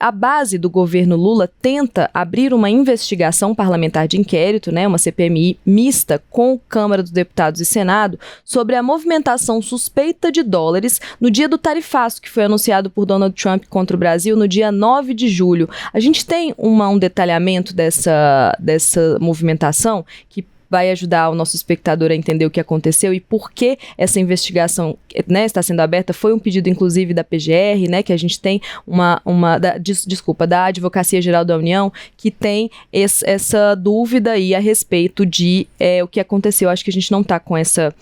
A base do governo Lula tenta abrir uma investigação parlamentar de inquérito, né, uma CPMI mista com Câmara dos Deputados e Senado, sobre a movimentação suspeita de dólares no dia do tarifaço que foi anunciado por Donald Trump contra o Brasil no dia 9 de julho. A gente tem um detalhamento dessa movimentação que vai ajudar o nosso espectador a entender o que aconteceu e por que essa investigação, né, está sendo aberta. Foi um pedido, inclusive, da PGR, né, que a gente tem da Advocacia Geral da União, que tem essa dúvida aí a respeito de o que aconteceu. Acho que a gente não está com essa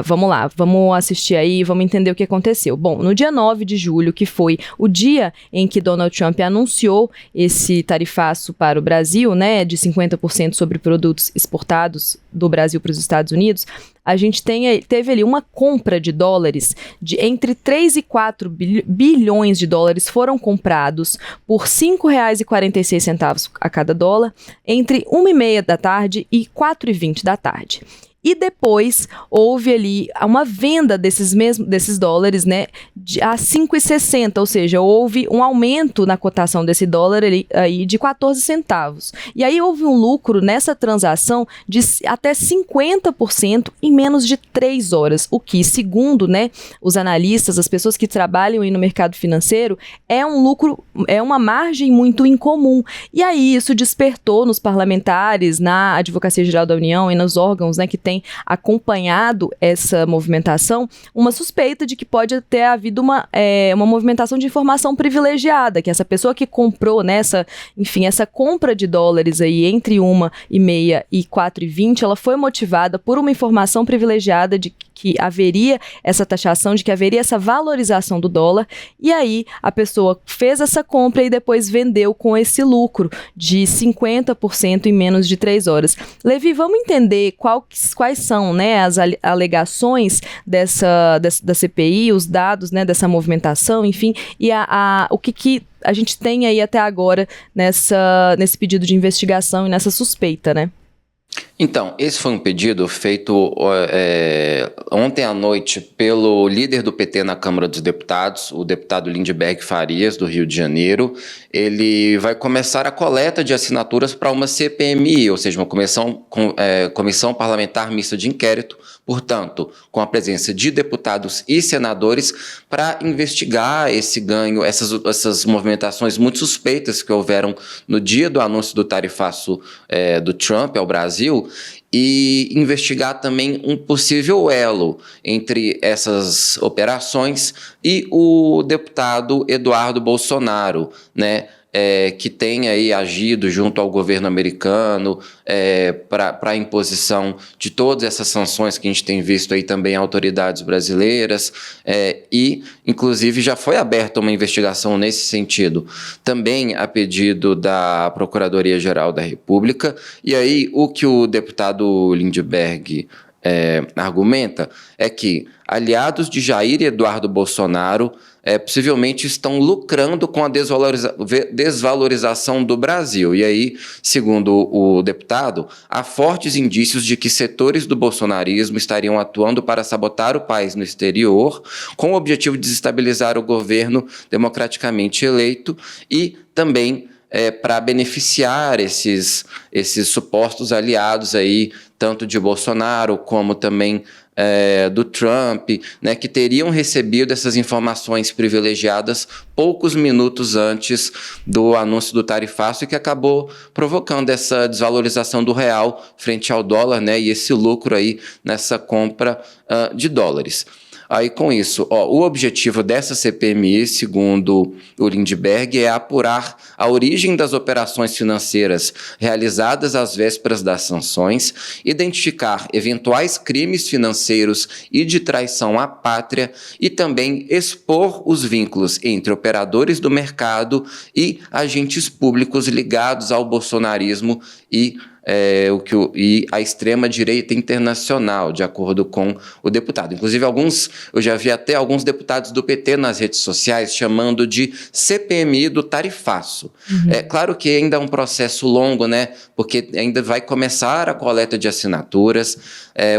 vamos lá, vamos assistir aí, vamos entender o que aconteceu. Bom, no dia 9 de julho, que foi o dia em que Donald Trump anunciou esse tarifaço para o Brasil, né, de 50% sobre produtos exportados do Brasil para os Estados Unidos, a gente teve ali uma compra de dólares de entre 3 e 4 bilhões de dólares foram comprados por R$ 5,46 a cada dólar entre 1h30 da tarde e 4h20 da tarde. E depois houve ali uma venda desses dólares, né, a 5,60, ou seja, houve um aumento na cotação desse dólar aí de 14 centavos. E aí houve um lucro nessa transação de até 50% em menos de 3 horas, o que, segundo, né, os analistas, as pessoas que trabalham aí no mercado financeiro, é um lucro, é uma margem muito incomum. E aí isso despertou nos parlamentares, na Advocacia Geral da União e nos órgãos, né, que tem acompanhado essa movimentação, uma suspeita de que pode ter havido uma movimentação de informação privilegiada, que essa pessoa que comprou essa compra de dólares aí entre 1h30 e 4h20, ela foi motivada por uma informação privilegiada de que haveria essa taxação, de que haveria essa valorização do dólar, e aí a pessoa fez essa compra e depois vendeu com esse lucro de 50% em menos de 3 horas. Levi, vamos entender quais são, né, as alegações da CPI, os dados, né, dessa movimentação, enfim, e o que a gente tem aí até agora nesse pedido de investigação e nessa suspeita, né? Então, esse foi um pedido feito ontem à noite pelo líder do PT na Câmara dos Deputados, o deputado Lindbergh Farias, do Rio de Janeiro. Ele vai começar a coleta de assinaturas para uma CPMI, ou seja, uma comissão parlamentar mista de inquérito, portanto, com a presença de deputados e senadores, para investigar esse ganho, essas movimentações muito suspeitas que houveram no dia do anúncio do tarifaço do Trump ao Brasil, e investigar também um possível elo entre essas operações e o deputado Eduardo Bolsonaro, né? Que tem aí agido junto ao governo americano para a imposição de todas essas sanções que a gente tem visto aí também em autoridades brasileiras, e inclusive já foi aberta uma investigação nesse sentido, também a pedido da Procuradoria-Geral da República. E aí o que o deputado Lindbergh argumenta é que aliados de Jair e Eduardo Bolsonaro possivelmente estão lucrando com a desvalorização do Brasil. E aí, segundo o deputado, há fortes indícios de que setores do bolsonarismo estariam atuando para sabotar o país no exterior, com o objetivo de desestabilizar o governo democraticamente eleito e também para beneficiar esses supostos aliados aí, tanto de Bolsonaro como também do Trump, né, que teriam recebido essas informações privilegiadas poucos minutos antes do anúncio do tarifaço, e que acabou provocando essa desvalorização do real frente ao dólar, né, e esse lucro aí nessa compra de dólares. Aí, com isso, o objetivo dessa CPMI, segundo o Lindbergh, é apurar a origem das operações financeiras realizadas às vésperas das sanções, identificar eventuais crimes financeiros e de traição à pátria e também expor os vínculos entre operadores do mercado e agentes públicos ligados ao bolsonarismo e e a extrema-direita internacional, de acordo com o deputado. Inclusive, eu já vi até alguns deputados do PT nas redes sociais chamando de CPMI do tarifaço. É claro que ainda é um processo longo, né? Porque ainda vai começar a coleta de assinaturas.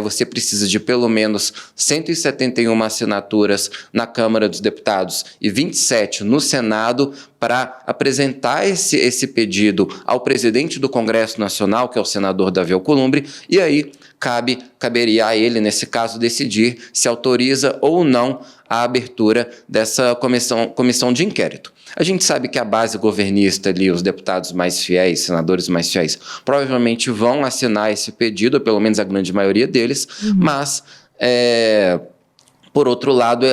Você precisa de pelo menos 171 assinaturas na Câmara dos Deputados e 27 no Senado para apresentar esse pedido ao presidente do Congresso Nacional, que é o senador Davi Alcolumbre, e aí caberia a ele, nesse caso, decidir se autoriza ou não a abertura dessa comissão de inquérito. A gente sabe que a base governista ali, os deputados mais fiéis, senadores mais fiéis, provavelmente vão assinar esse pedido, ou pelo menos a grande maioria deles, mas por outro lado,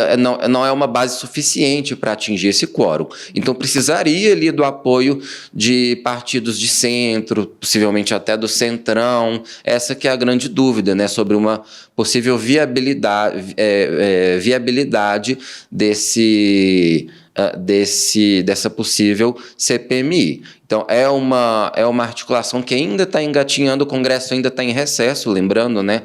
não é uma base suficiente para atingir esse quórum. Então, precisaria ali do apoio de partidos de centro, possivelmente até do centrão. Essa que é a grande dúvida, né, sobre uma possível viabilidade dessa possível CPMI. Então, é uma articulação que ainda está engatinhando, o Congresso ainda está em recesso, lembrando, né?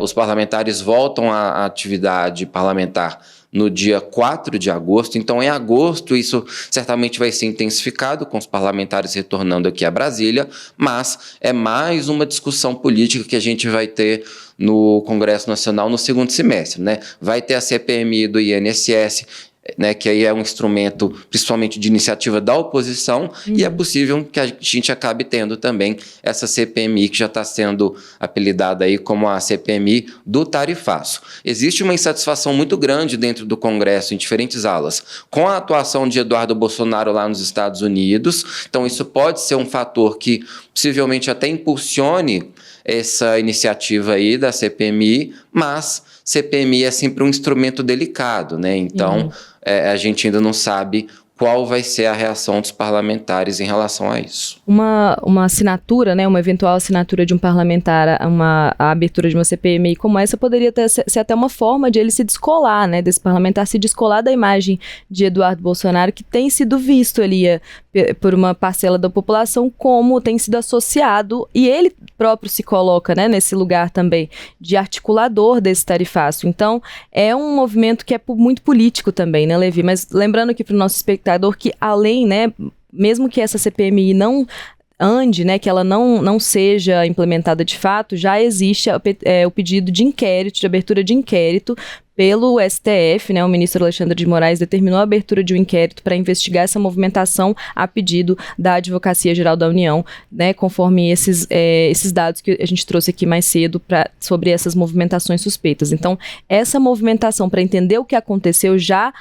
Os parlamentares voltam à atividade parlamentar no dia 4 de agosto, então em agosto isso certamente vai ser intensificado, com os parlamentares retornando aqui a Brasília, mas é mais uma discussão política que a gente vai ter no Congresso Nacional no segundo semestre, né? Vai ter a CPMI do INSS, né, que aí é um instrumento principalmente de iniciativa da oposição, e é possível que a gente acabe tendo também essa CPMI que já está sendo apelidada aí como a CPMI do tarifaço. Existe uma insatisfação muito grande dentro do Congresso, em diferentes alas, com a atuação de Eduardo Bolsonaro lá nos Estados Unidos, então isso pode ser um fator que possivelmente até impulsione essa iniciativa aí da CPMI, mas CPMI é sempre um instrumento delicado, né? Então, a gente ainda não sabe qual vai ser a reação dos parlamentares em relação a isso. Uma assinatura, né, uma eventual assinatura de um parlamentar, a abertura de uma CPMI como essa poderia ser até uma forma de ele se descolar, né, desse parlamentar se descolar da imagem de Eduardo Bolsonaro, que tem sido visto ali por uma parcela da população como tem sido associado, e ele próprio se coloca, né, nesse lugar também de articulador desse tarifaço. Então, é um movimento que é muito político também, né, Levi? Mas lembrando aqui para o nosso espectador que além, né, mesmo que essa CPMI não ande, né, que ela não seja implementada de fato, já existe o pedido de inquérito, de abertura de inquérito pelo STF, né, o ministro Alexandre de Moraes determinou a abertura de um inquérito para investigar essa movimentação a pedido da Advocacia Geral da União, né, conforme esses dados que a gente trouxe aqui mais cedo sobre essas movimentações suspeitas. Então, essa movimentação para entender o que aconteceu já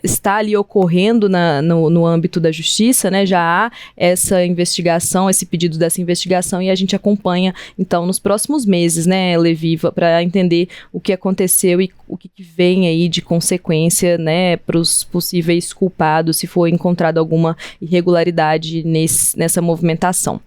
está ali ocorrendo no âmbito da justiça, né? Já há essa investigação, esse pedido dessa investigação, e a gente acompanha, então, nos próximos meses, né, Levi, para entender o que aconteceu e o que vem aí de consequência, né, para os possíveis culpados, se for encontrada alguma irregularidade nessa movimentação.